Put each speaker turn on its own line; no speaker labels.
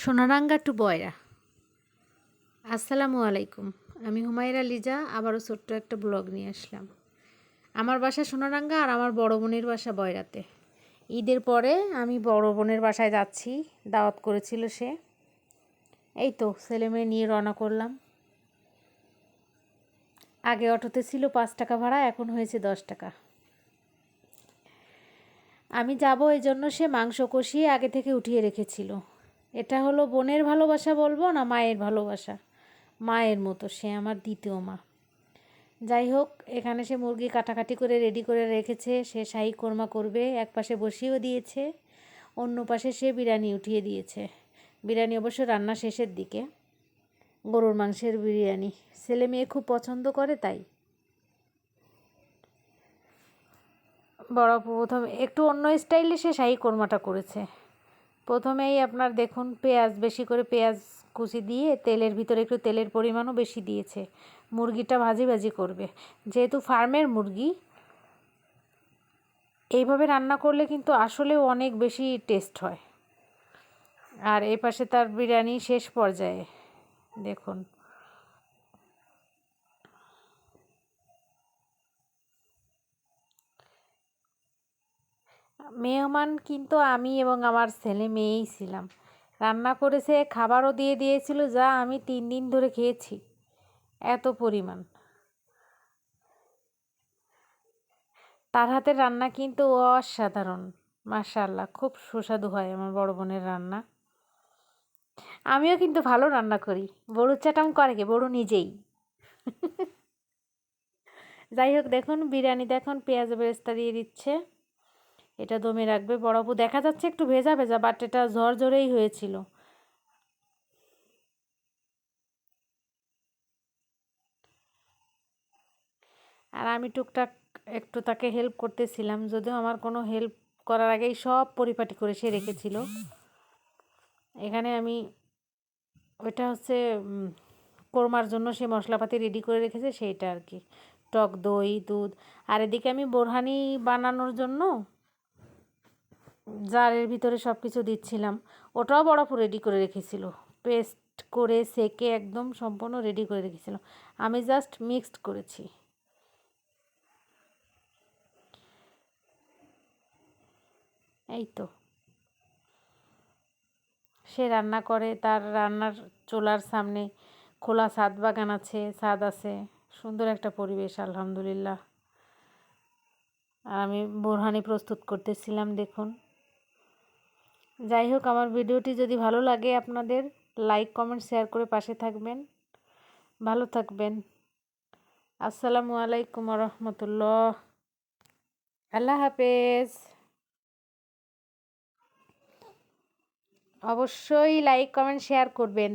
Sonaranga two বয়রা। আসসালামু আলাইকুম। আমি হুমায়রা লিজা আবারও ছোট্ট একটা ব্লগ নিয়ে আসলাম। আমার বাসা সোনারাঙ্গা আর আমার বড় বোনের বাসা বয়রাতে। ঈদের পরে আমি বড় বোনের বাসায় যাচ্ছি, দাওয়াত করেছিল সে। এই তো ছেলে মেয়ে নিয়ে রওনা করলাম। আগে অটোতে ছিল 5 টাকা ভাড়া, এখন হয়েছে 10 টাকা। আমি যাব এই জন্য সে মাংস কষিয়ে আগে থেকে উঠিয়ে রেখেছিল। এটা হলো বোনের ভালোবাসা বলবো না মায়ের ভালোবাসা। মায়ের মতো, সে আমার দ্বিতীয় মা। যাই হোক, এখানে সে মুরগি কাটাকাটি করে রেডি করে রেখেছে। সে শাহী কোরমা করবে, এক পাশে বসিয়েও দিয়েছে, অন্য পাশে সে বিরিয়ানি উঠিয়ে দিয়েছে। বিরিয়ানি অবশ্য রান্না শেষের দিকে, গরুর মাংসের বিরিয়ানি ছেলে মেয়ে খুব পছন্দ করে, তাই বড় প্রথম একটু অন্য স্টাইলে সে শাহী কোরমাটা করেছে। প্রথমেই আপনার দেখুন, পেঁয়াজ বেশি করে পেঁয়াজ কুচি দিয়ে তেলের ভিতরে একটু তেলের পরিমাণও বেশি দিয়েছে। মুরগিটা ভাজি ভাজি করবে, যেহেতু ফার্মের মুরগি। এইভাবে রান্না করলে কিন্তু আসলেও অনেক বেশি টেস্ট হয়। আর এই পাশে তার বিরিয়ানি শেষ পর্যায়ে দেখুন। মেহমান কিন্তু আমি এবং আমার ছেলে মেয়েই ছিলাম। রান্না করেছে, খাবারও দিয়ে দিয়েছিল, যা আমি 3 দিন ধরে খেয়েছি, এত পরিমাণ। তার হাতের রান্না কিন্তু অসাধারণ, মাশাআল্লাহ, খুব সুস্বাদু হয় আমার বড় বোনের রান্না। আমিও কিন্তু ভালো রান্না করি, বড়ুর চাটাম করে কে, বড়ু নিজেই। যাই হোক, দেখুন বিরিয়ানি, দেখুন পেঁয়াজ বেরেস্তা দিয়ে দিচ্ছে। এটা দমে রাখবে। বড় বউ দেখা যাচ্ছে একটু ভেজা ভেজা, বাট এটা ঝরঝরেই হয়েছিল। আর আমি টুকটাক একটু তাকে হেল্প করতেছিলাম, যদিও আমার কোনো হেল্প করার আগেই সব পরিপাটি করে সে রেখেছিল। এখানে আমি ওইটা হচ্ছে কোরমার জন্য সে মশলাপাতি রেডি করে রেখেছে, সেইটা আর কি, টক দই, দুধ। আর এদিকে আমি বোরহানি বানানোর জন্য জারের ভিতরে সব কিছু দিচ্ছিলাম। ওটাও বরফ রেডি করে রেখেছিল, পেস্ট করে সেকে একদম সম্পূর্ণ রেডি করে রেখেছিল। আমি জাস্ট মিক্সড করেছি। এই তো সে রান্না করে, তার রান্নার চুলার সামনে খোলা ছাদ বাগান আছে, ছাদ আছে, সুন্দর একটা পরিবেশ আলহামদুলিল্লাহ। আর আমি বোরহানি প্রস্তুত করতেছিলাম, দেখুন। যাই হোক, আমার ভিডিওটি যদি ভালো লাগে আপনাদের, লাইক কমেন্ট শেয়ার করে পাশে থাকবেন। ভালো থাকবেন। আসসালামু আলাইকুম রহমতুল্লাহ। আল্লাহ হাফেজ। অবশ্যই লাইক কমেন্ট শেয়ার করবেন।